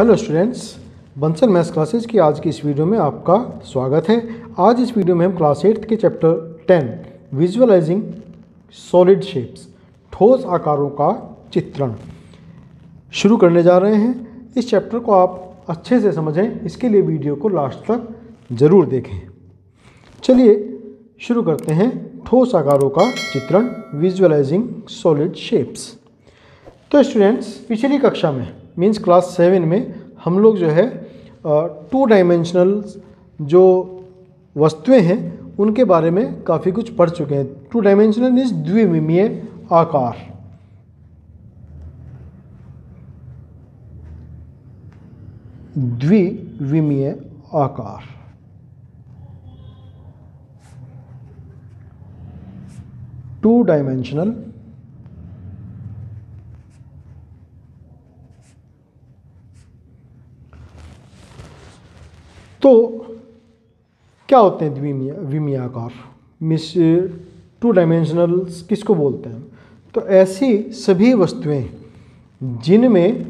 Hello students, Bansal maths classes की आज की इस वीडियो में आपका स्वागत है। आज इस वीडियो में हम क्लास 8 के चैप्टर 10 विजुअलाइजिंग सॉलिड शेप्स ठोस आकारों का चित्रण शुरू करने जा रहे हैं। इस चैप्टर को आप अच्छे से समझें, इसके लिए वीडियो को लास्ट तक ज़रूर देखें। चलिए शुरू करते हैं ठोस आकारों का चित्रण, विजुअलाइजिंग सॉलिड शेप्स। तो स्टूडेंट्स, पिछली कक्षा में मीन्स क्लास 7 में हम लोग जो है 2 डायमेंशनल जो वस्तुएं हैं उनके बारे में काफ़ी कुछ पढ़ चुके हैं। 2 डायमेंशनल मीन्स द्विविमीय आकार। द्विविमीय आकार, टू डायमेंशनल तो क्या होते हैं द्विविमीय आकार? मिस 2 डायमेंशनल्स किसको बोलते हैं? तो ऐसी सभी वस्तुएं जिनमें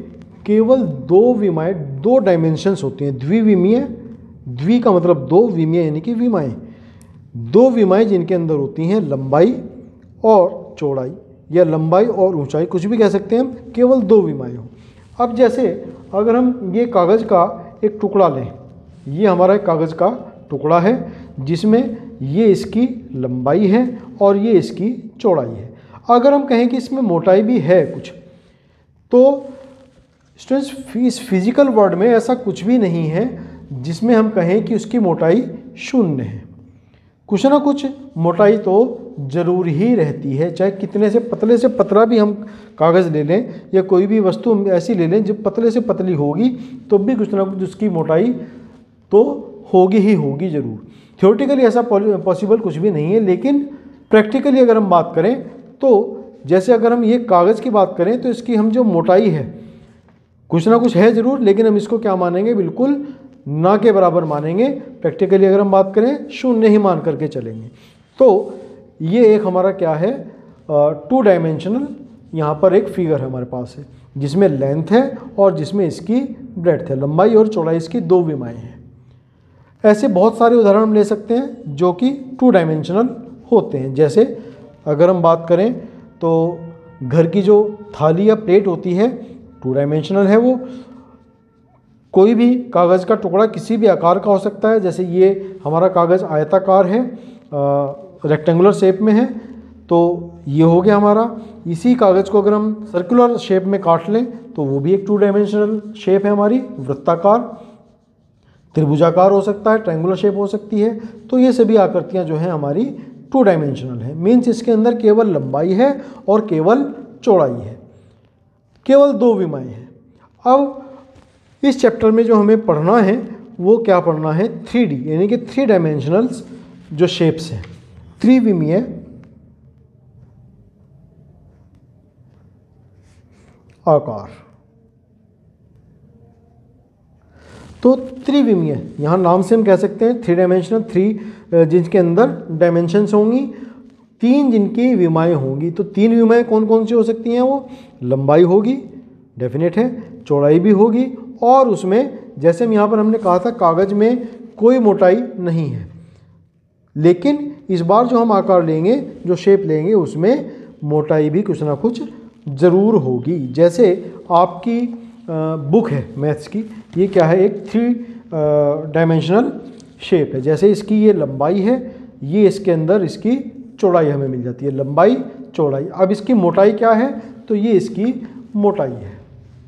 केवल 2 डायमेंशंस होती हैं। द्विविमीय, द्वि का मतलब 2, विमीय यानी कि विमाएं। 2 विमाएं जिनके अंदर होती हैं लंबाई और चौड़ाई, या लंबाई और ऊंचाई, कुछ भी कह सकते हैं हम, केवल 2 विमाएं हों। अब जैसे अगर हम ये कागज़ का एक टुकड़ा लें, ये हमारा एक कागज़ का टुकड़ा है जिसमें ये इसकी लंबाई है और ये इसकी चौड़ाई है। अगर हम कहें कि इसमें मोटाई भी है कुछ, तो स्टूडेंट्स इस फिजिकल वर्ल्ड में ऐसा कुछ भी नहीं है जिसमें हम कहें कि उसकी मोटाई 0 है। कुछ ना कुछ मोटाई तो ज़रूर ही रहती है, चाहे कितने से पतला भी हम कागज़ ले लें या कोई भी वस्तु हम ऐसी ले लें जब पतले से पतली होगी तो भी कुछ ना कुछ उसकी मोटाई तो होगी ही होगी ज़रूर। थ्योरेटिकली ऐसा पॉसिबल कुछ भी नहीं है, लेकिन प्रैक्टिकली अगर हम बात करें तो जैसे अगर हम ये कागज़ की बात करें तो इसकी हम जो मोटाई है कुछ ना कुछ है ज़रूर, लेकिन हम इसको क्या मानेंगे? बिल्कुल ना के बराबर मानेंगे। प्रैक्टिकली अगर हम बात करें 0 ही मान करके चलेंगे। तो ये एक हमारा क्या है 2 डायमेंशनल यहाँ पर एक फिगर है हमारे पास है जिसमें लेंथ है और जिसमें इसकी ब्रेड्थ है, लंबाई और चौड़ाई इसकी 2 विमाएं हैं। ऐसे बहुत सारे उदाहरण हम ले सकते हैं जो कि 2 डायमेंशनल होते हैं। जैसे अगर हम बात करें तो घर की जो थाली या प्लेट होती है 2 डायमेंशनल है। वो कोई भी कागज़ का टुकड़ा किसी भी आकार का हो सकता है। जैसे ये हमारा कागज़ आयताकार है, रेक्टेंगुलर शेप में है, तो ये हो गया हमारा। इसी कागज़ को अगर हम सर्कुलर शेप में काट लें तो वो भी एक 2 डायमेंशनल शेप है हमारी। वृत्ताकार, त्रिभुजाकार हो सकता है, ट्रायंगुलर शेप हो सकती है। तो ये सभी आकृतियाँ जो हैं हमारी 2 डायमेंशनल है। मीन्स इसके अंदर केवल लंबाई है और केवल चौड़ाई है, केवल 2 विमाएं हैं। अब इस चैप्टर में जो हमें पढ़ना है वो क्या पढ़ना है? 3D यानी कि 3 डायमेंशनल्स जो शेप्स हैं, त्रिविमीय आकार। तो त्रिविमीय यहाँ नाम से हम कह सकते हैं 3 डायमेंशनल, 3 जिनके अंदर डायमेंशंस होंगी, 3 जिनकी विमाएं होंगी। तो 3 विमाएं कौन कौन सी हो सकती हैं? वो लंबाई होगी, डेफिनेट है, चौड़ाई भी होगी, और उसमें जैसे हम यहाँ पर हमने कहा था कागज़ में कोई मोटाई नहीं है, लेकिन इस बार जो हम आकार लेंगे, जो शेप लेंगे, उसमें मोटाई भी कुछ ना कुछ ज़रूर होगी। जैसे आपकी बुक है मैथ्स की, ये क्या है? एक 3 डायमेंशनल शेप है। जैसे इसकी ये लंबाई है, ये इसके अंदर इसकी चौड़ाई हमें मिल जाती है, लंबाई चौड़ाई। अब इसकी मोटाई क्या है? तो ये इसकी मोटाई है,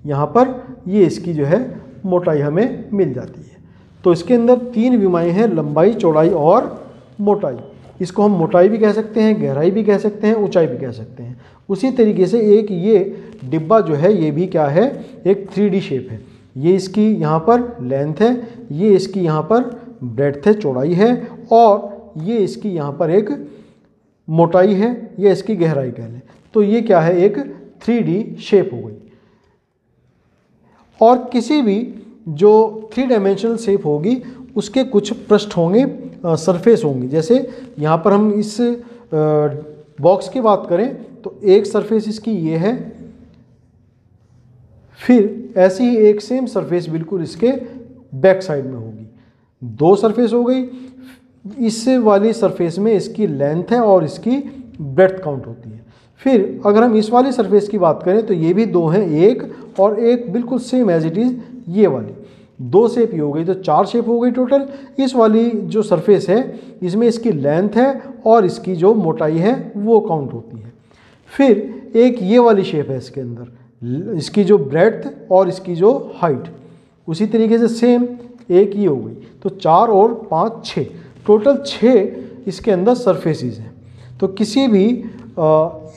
यहाँ पर ये इसकी जो है मोटाई हमें मिल जाती है। तो इसके अंदर 3 विमाएं हैं, लंबाई, चौड़ाई और मोटाई। इसको हम मोटाई भी कह सकते हैं, गहराई भी कह सकते हैं, ऊंचाई भी कह सकते हैं। उसी तरीके से एक ये डिब्बा जो है ये भी क्या है? एक 3D शेप है। ये इसकी यहाँ पर लेंथ है, ये इसकी यहाँ पर ब्रेड्थ है, चौड़ाई है, और ये इसकी यहाँ पर एक मोटाई है, ये इसकी गहराई कह लें। तो ये क्या है? एक 3D शेप हो गई। और किसी भी जो 3 डायमेंशनल शेप होगी उसके कुछ पृष्ठ होंगे, सरफेस होंगी। जैसे यहाँ पर हम इस बॉक्स की बात करें तो एक सरफेस इसकी ये है, फिर ऐसी ही एक सेम सरफेस बिल्कुल इसके बैक साइड में होगी। दो सरफेस हो गई। इस वाली सरफेस में इसकी लेंथ है और इसकी ब्रेड्थ काउंट होती है। फिर अगर हम इस वाली सरफेस की बात करें तो ये भी दो हैं, एक और एक बिल्कुल सेम एज इट इज़ ये वाली। दो शेप ही हो गई, तो चार शेप हो गई टोटल। इस वाली जो सरफेस है इसमें इसकी लेंथ है और इसकी जो मोटाई है वो काउंट होती है। फिर एक ये वाली शेप है इसके अंदर, इसकी जो ब्रेड्थ और इसकी जो हाइट, उसी तरीके से सेम एक ये हो गई। तो 4 और 5 6, टोटल 6 इसके अंदर सरफेसेस हैं। तो किसी भी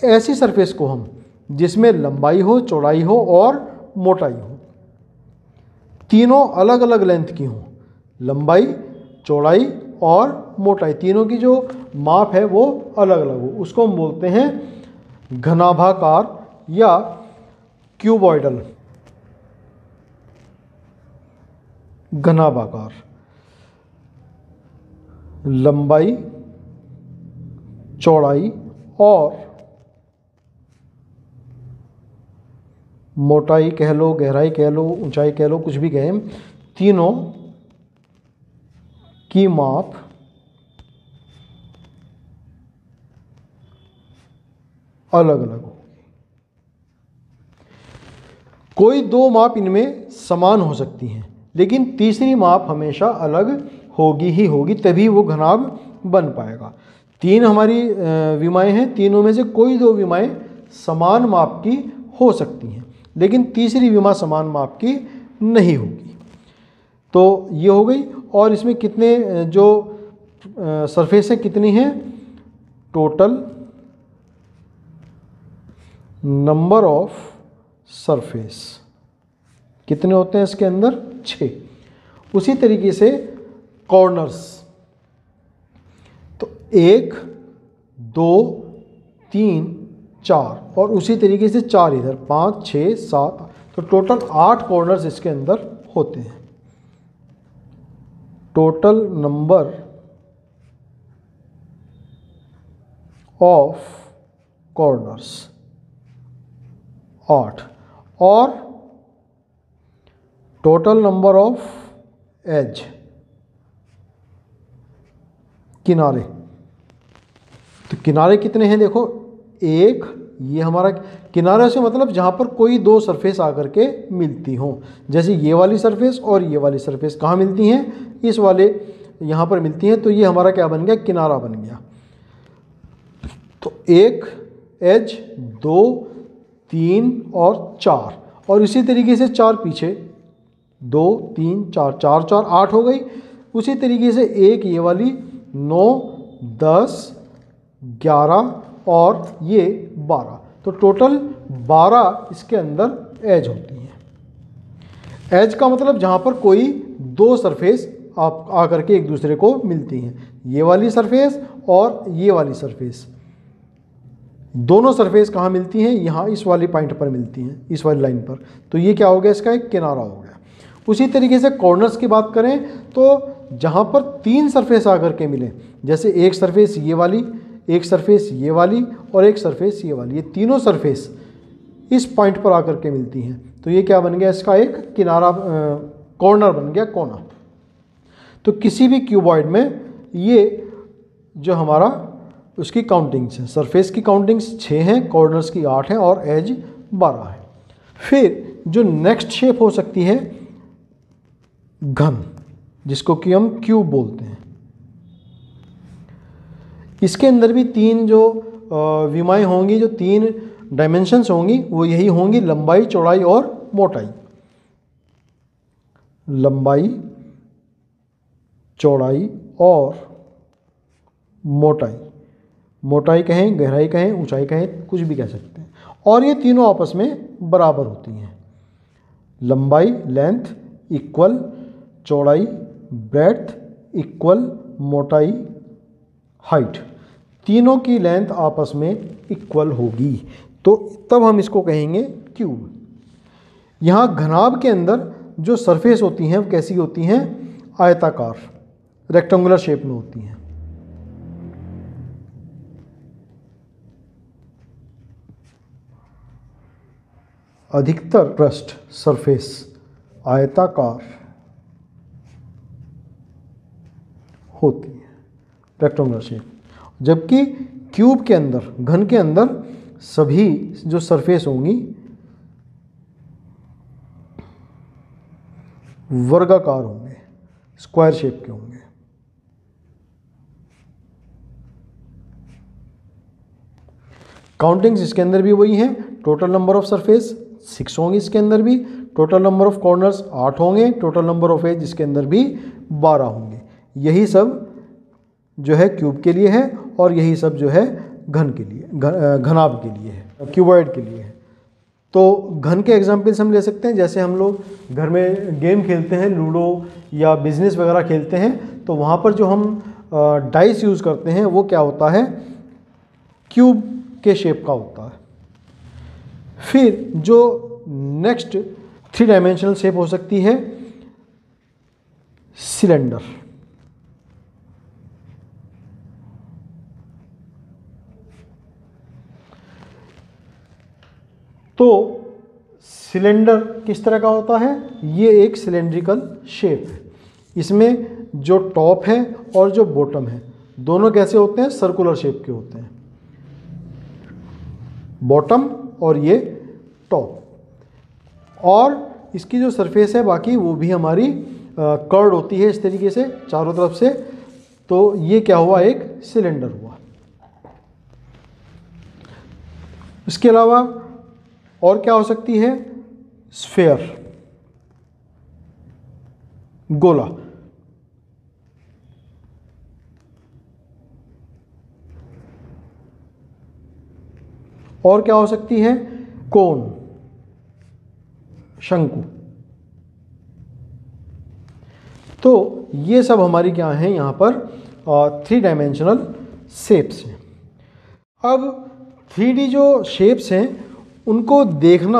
ऐसी सरफेस को हम जिसमें लंबाई हो, चौड़ाई हो और मोटाई हो, तीनों अलग अलग लेंथ की हो, लंबाई, चौड़ाई और मोटाई, तीनों की जो माप है वो अलग अलग हो, उसको हम बोलते हैं घनाभाकार या क्यूबॉइडल। घनाभाकार, लंबाई, चौड़ाई और मोटाई कह लो, गहराई कह लो, ऊंचाई कह लो, कुछ भी कहें, तीनों की माप अलग अलग होगी। कोई दो माप इनमें समान हो सकती हैं, लेकिन तीसरी माप हमेशा अलग होगी ही होगी, तभी वो घनाभ बन पाएगा। 3 हमारी विमाएं हैं, तीनों में से कोई दो विमाएं समान माप की हो सकती हैं, लेकिन तीसरी विमा समान माप की नहीं होगी। तो ये हो गई। और इसमें कितने जो सरफेसें कितनी हैं? टोटल नंबर ऑफ सरफेस कितने होते हैं इसके अंदर? 6। उसी तरीके से कॉर्नर्स, तो 1 2 3 4 और उसी तरीके से 4 इधर, 5 6 7, तो टोटल 8 कॉर्नर्स इसके अंदर होते हैं। टोटल नंबर ऑफ कॉर्नर्स 8 और टोटल नंबर ऑफ एज, किनारे। तो किनारे कितने हैं? देखो, एक ये हमारा किनारे से मतलब जहाँ पर कोई दो सरफेस आकर के मिलती हों, जैसे ये वाली सरफेस और ये वाली सरफेस कहाँ मिलती हैं? इस वाले यहाँ पर मिलती हैं, तो ये हमारा क्या बन गया? किनारा बन गया। तो 1 एज, 2 3 और 4, और इसी तरीके से 4 पीछे, 2 3 4, 4 4 8 हो गई। उसी तरीके से एक ये वाली 9 10 11 और ये 12, तो टोटल 12 इसके अंदर एज होती हैं। एज का मतलब जहाँ पर कोई दो सरफेस आप आकर के एक दूसरे को मिलती हैं, ये वाली सरफेस और ये वाली सरफेस, दोनों सरफेस कहाँ मिलती हैं? यहाँ इस वाली पॉइंट पर मिलती हैं, इस वाली लाइन पर। तो ये क्या हो गया? इसका एक किनारा हो गया। उसी तरीके से कॉर्नर्स की बात करें तो जहाँ पर 3 सरफेस आकर के मिले, जैसे एक सरफेस ये वाली, एक सरफेस ये वाली और एक सरफेस ये वाली, ये तीनों सरफेस इस पॉइंट पर आकर के मिलती हैं, तो ये क्या बन गया? इसका एक किनारा, कॉर्नर बन गया, कोना। तो किसी भी क्यूबॉइड में ये जो हमारा उसकी काउंटिंग्स हैं, सरफेस की काउंटिंग्स 6 हैं, कॉर्नर्स की 8 हैं और एज 12 है। फिर जो नेक्स्ट शेप हो सकती है घन, जिसको कि हम क्यूब बोलते हैं। इसके अंदर भी 3 जो विमाएं होंगी, जो 3 डायमेंशंस होंगी, वो यही होंगी: लंबाई, चौड़ाई और मोटाई। लंबाई, चौड़ाई और मोटाई, मोटाई कहें, गहराई कहें, ऊंचाई कहें, कुछ भी कह सकते हैं। और ये तीनों आपस में बराबर होती हैं। लंबाई, लेंथ इक्वल, चौड़ाई, ब्रेड्थ इक्वल, मोटाई, हाइट, तीनों की लेंथ आपस में इक्वल होगी, तो तब हम इसको कहेंगे क्यूब। यहाँ घनाभ के अंदर जो सरफेस होती हैं वो कैसी होती हैं? आयताकार, रेक्टेंगुलर शेप में होती हैं। अधिकतर पृष्ठ सरफेस आयताकार होती है, रेक्टेंगुलर शेप, जबकि क्यूब के अंदर, घन के अंदर सभी जो सरफेस होंगी वर्गाकार होंगे, स्क्वायर शेप के होंगे। काउंटिंग्स इसके अंदर भी वही हैं, टोटल नंबर ऑफ सरफेस 6 होंगे इसके अंदर भी, टोटल नंबर ऑफ कॉर्नर्स 8 होंगे, टोटल नंबर ऑफ एज इसके अंदर भी 12 होंगे। यही सब जो है क्यूब के लिए है और यही सब जो है घन के लिए, घनाभ के लिए है, क्यूबॉइड के लिए है। तो घन के एग्जाम्पल्स हम ले सकते हैं, जैसे हम लोग घर में गेम खेलते हैं, लूडो या बिजनेस वगैरह खेलते हैं, तो वहाँ पर जो हम डाइस यूज़ करते हैं वो क्या होता है, क्यूब के शेप का होता है। फिर जो नेक्स्ट 3 डायमेंशनल शेप हो सकती है सिलेंडर। तो सिलेंडर किस तरह का होता है, ये एक सिलेंड्रिकल शेप है। इसमें जो टॉप है और जो बॉटम है दोनों कैसे होते हैं, सर्कुलर शेप के होते हैं, बॉटम और ये टॉप। और इसकी जो सरफेस है बाकी वो भी हमारी कर्ड होती है इस तरीके से चारों तरफ से। तो ये क्या हुआ, एक सिलेंडर हुआ। इसके अलावा और क्या हो सकती है, स्फेयर, गोला। और क्या हो सकती है, कोन, शंकु। तो ये सब हमारी क्या हैं यहाँ पर 3 डायमेंशनल शेप्स हैं। अब 3D जो शेप्स हैं उनको देखना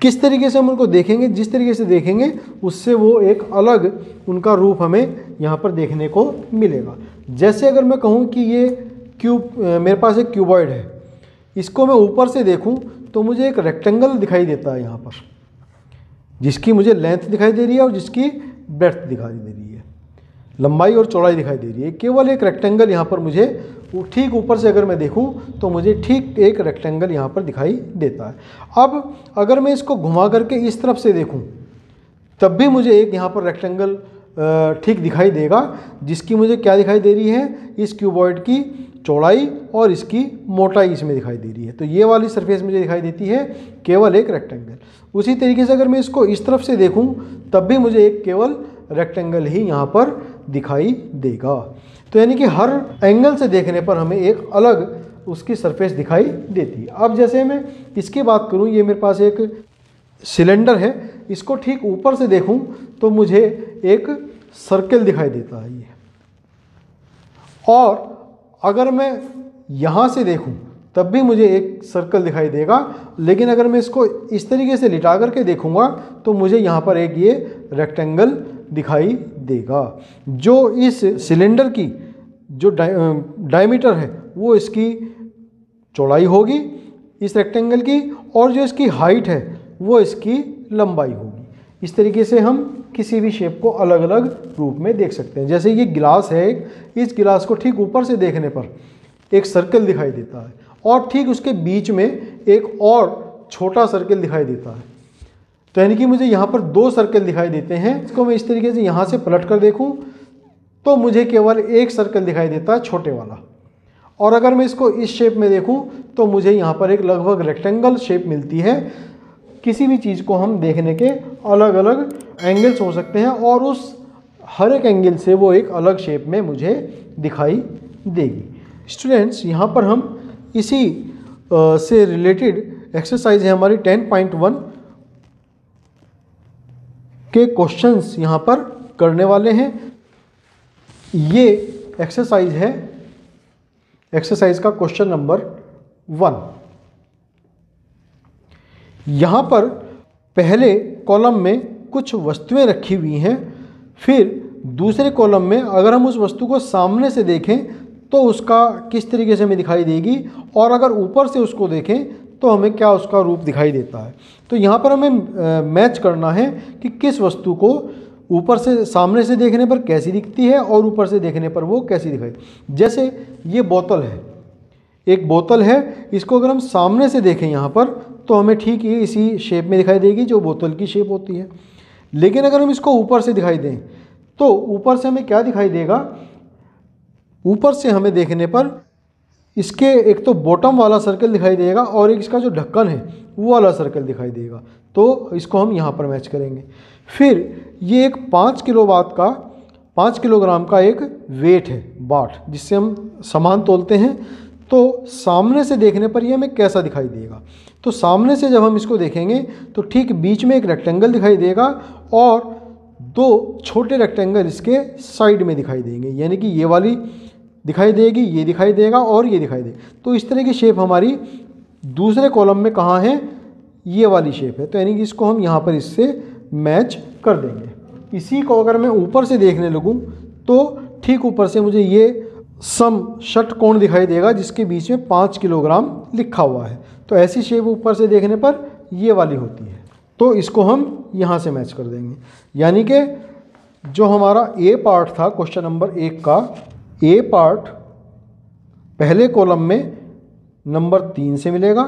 किस तरीके से हम उनको देखेंगे, जिस तरीके से देखेंगे उससे वो एक अलग उनका रूप हमें यहाँ पर देखने को मिलेगा। जैसे अगर मैं कहूँ कि ये क्यूब, मेरे पास एक क्यूबॉइड है, इसको मैं ऊपर से देखूँ तो मुझे एक रेक्टेंगल दिखाई देता है यहाँ पर, जिसकी मुझे लेंथ दिखाई दे रही है और जिसकी ब्रेड्थ दिखाई दे रही है, लंबाई और चौड़ाई दिखाई दे रही है। केवल एक रेक्टेंगल यहाँ पर मुझे ठीक ऊपर से अगर मैं देखूं तो मुझे ठीक एक रेक्टेंगल यहाँ पर दिखाई देता है। अब अगर मैं इसको घुमा करके इस तरफ से देखूं तब भी मुझे एक यहाँ पर रेक्टेंगल ठीक दिखाई देगा, जिसकी मुझे क्या दिखाई दे रही है, इस क्यूबॉइड की चौड़ाई और इसकी मोटाई इसमें दिखाई दे रही है। तो ये वाली सरफेस मुझे दिखाई देती है केवल एक रेक्टेंगल। उसी तरीके से अगर मैं इसको इस तरफ से देखूं तब भी मुझे एक केवल रेक्टेंगल ही यहाँ पर दिखाई देगा। तो यानी कि हर एंगल से देखने पर हमें एक अलग उसकी सरफेस दिखाई देती है। अब जैसे मैं इसकी बात करूं, ये मेरे पास एक सिलेंडर है, इसको ठीक ऊपर से देखूं तो मुझे एक सर्कल दिखाई देता है ये। और अगर मैं यहाँ से देखूं तब भी मुझे एक सर्कल दिखाई देगा, लेकिन अगर मैं इसको इस तरीके से लिटा करके देखूंगा तो मुझे यहाँ पर एक ये रेक्टेंगल दिखाई देगा। जो इस सिलेंडर की जो डायमीटर है वो इसकी चौड़ाई होगी इस रेक्टेंगल की, और जो इसकी हाइट है वो इसकी लंबाई होगी। इस तरीके से हम किसी भी शेप को अलग अलग रूप में देख सकते हैं। जैसे ये गिलास है, इस गिलास को ठीक ऊपर से देखने पर एक सर्कल दिखाई देता है और ठीक उसके बीच में एक और छोटा सर्कल दिखाई देता है। तो यानी कि मुझे यहाँ पर 2 सर्कल दिखाई देते हैं। इसको मैं इस तरीके से यहाँ से पलट कर देखूँ तो मुझे केवल एक सर्कल दिखाई देता है, छोटे वाला। और अगर मैं इसको इस शेप में देखूँ तो मुझे यहाँ पर एक लगभग रेक्टेंगल शेप मिलती है। किसी भी चीज़ को हम देखने के अलग अलग एंगल्स हो सकते हैं और उस हर एक एंगल से वो एक अलग शेप में मुझे दिखाई देगी। स्टूडेंट्स, यहाँ पर हम इसी से रिलेटेड एक्सरसाइज है हमारी 10.1 के क्वेश्चंस यहाँ पर करने वाले हैं। ये एक्सरसाइज है, एक्सरसाइज का क्वेश्चन नंबर 1। यहाँ पर पहले कॉलम में कुछ वस्तुएं रखी हुई हैं, फिर दूसरे कॉलम में अगर हम उस वस्तु को सामने से देखें तो उसका किस तरीके से हमें दिखाई देगी, और अगर ऊपर से उसको देखें तो हमें क्या उसका रूप दिखाई देता है। तो यहाँ पर हमें मैच करना है कि किस वस्तु को ऊपर से सामने से देखने पर कैसी दिखती है और ऊपर से देखने पर वो कैसी दिखाई। जैसे ये बोतल है, एक बोतल है, इसको अगर हम सामने से देखें यहाँ पर तो हमें ठीक ये इसी शेप में दिखाई देगी जो बोतल की शेप होती है। लेकिन अगर हम इसको ऊपर से दिखाई दें तो ऊपर से हमें क्या दिखाई देगा, ऊपर से हमें देखने पर इसके एक तो बॉटम वाला सर्कल दिखाई देगा और एक इसका जो ढक्कन है वो वाला सर्कल दिखाई देगा। तो इसको हम यहाँ पर मैच करेंगे। फिर ये एक 5 किलोग्राम का एक वेट है, बाट, जिससे हम सामान तोलते हैं। तो सामने से देखने पर ये हमें कैसा दिखाई देगा, तो सामने से जब हम इसको देखेंगे तो ठीक बीच में एक रेक्टेंगल दिखाई देगा और 2 छोटे रेक्टेंगल इसके साइड में दिखाई देंगे, यानी कि ये वाली दिखाई देगी, ये दिखाई देगा और ये दिखाई देगा। तो इस तरह की शेप हमारी दूसरे कॉलम में कहाँ है, ये वाली शेप है। तो यानी कि इसको हम यहाँ पर इससे मैच कर देंगे। इसी को अगर मैं ऊपर से देखने लगूँ तो ठीक ऊपर से मुझे ये सम षटकोण दिखाई देगा जिसके बीच में 5 किलोग्राम लिखा हुआ है। तो ऐसी शेप ऊपर से देखने पर ये वाली होती है। तो इसको हम यहाँ से मैच कर देंगे। यानी कि जो हमारा ए पार्ट था क्वेश्चन नंबर 1 का, ए पार्ट पहले कॉलम में नंबर 3 से मिलेगा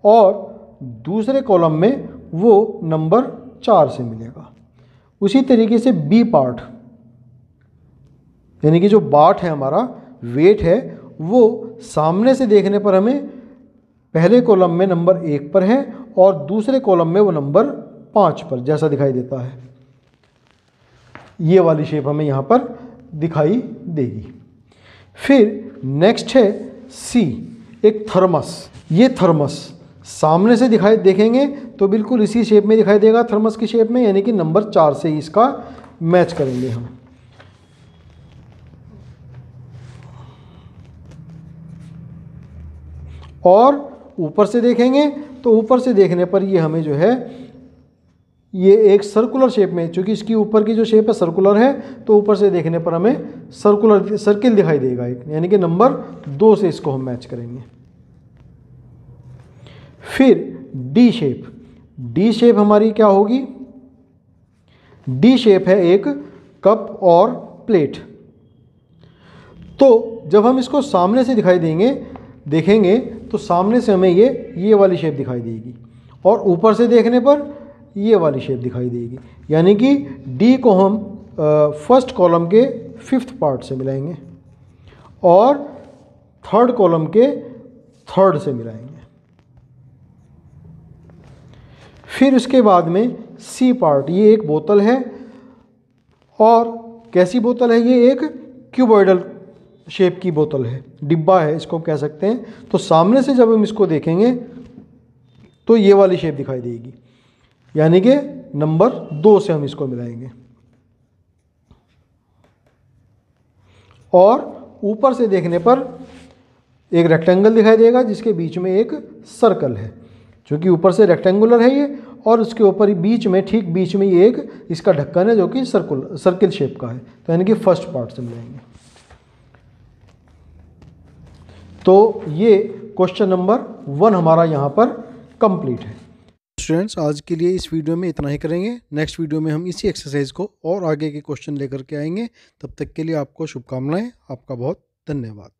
और दूसरे कॉलम में वो नंबर 4 से मिलेगा। उसी तरीके से बी पार्ट, यानी कि जो बाट है हमारा, वेट है, वो सामने से देखने पर हमें पहले कॉलम में नंबर 1 पर है और दूसरे कॉलम में वो नंबर 5 पर जैसा दिखाई देता है। ये वाली शेप हमें यहाँ पर दिखाई देगी। फिर नेक्स्ट है सी, एक थर्मस। ये थर्मस सामने से देखेंगे तो बिल्कुल इसी शेप में दिखाई देगा, थर्मस की शेप में, यानी कि नंबर 4 से ही इसका मैच करेंगे हम। और ऊपर से देखेंगे तो ऊपर से देखने पर ये हमें जो है ये एक सर्कुलर शेप में, चूंकि इसकी ऊपर की जो शेप है सर्कुलर है, तो ऊपर से देखने पर हमें सर्किल दिखाई देगा एक, यानी कि नंबर 2 से इसको हम मैच करेंगे। फिर डी शेप, डी शेप हमारी क्या होगी, डी शेप है एक कप और प्लेट। तो जब हम इसको सामने से देखेंगे तो सामने से हमें ये वाली शेप दिखाई देगी और ऊपर से देखने पर ये वाली शेप दिखाई देगी। यानी कि डी को हम फर्स्ट कॉलम के 5th पार्ट से मिलाएंगे और थर्ड कॉलम के 3rd से मिलाएंगे। फिर उसके बाद में सी पार्ट, ये एक बोतल है और कैसी बोतल है, ये एक क्यूबॉइडल शेप की बोतल है, डिब्बा है इसको कह सकते हैं। तो सामने से जब हम इसको देखेंगे तो ये वाली शेप दिखाई देगी, यानी कि नंबर 2 से हम इसको मिलाएंगे। और ऊपर से देखने पर एक रेक्टेंगल दिखाई देगा जिसके बीच में एक सर्कल है, क्योंकि ऊपर से रेक्टेंगुलर है ये और उसके ऊपर बीच में, ठीक बीच में ये एक इसका ढक्कन है जो कि सर्किल शेप का है। तो यानी कि फर्स्ट पार्ट से मिलाएंगे। तो ये क्वेश्चन नंबर 1 हमारा यहाँ पर कंप्लीट है। स्टूडेंट्स, आज के लिए इस वीडियो में इतना ही करेंगे। नेक्स्ट वीडियो में हम इसी एक्सरसाइज को और आगे के क्वेश्चन लेकर के आएंगे। तब तक के लिए आपको शुभकामनाएं। आपका बहुत धन्यवाद।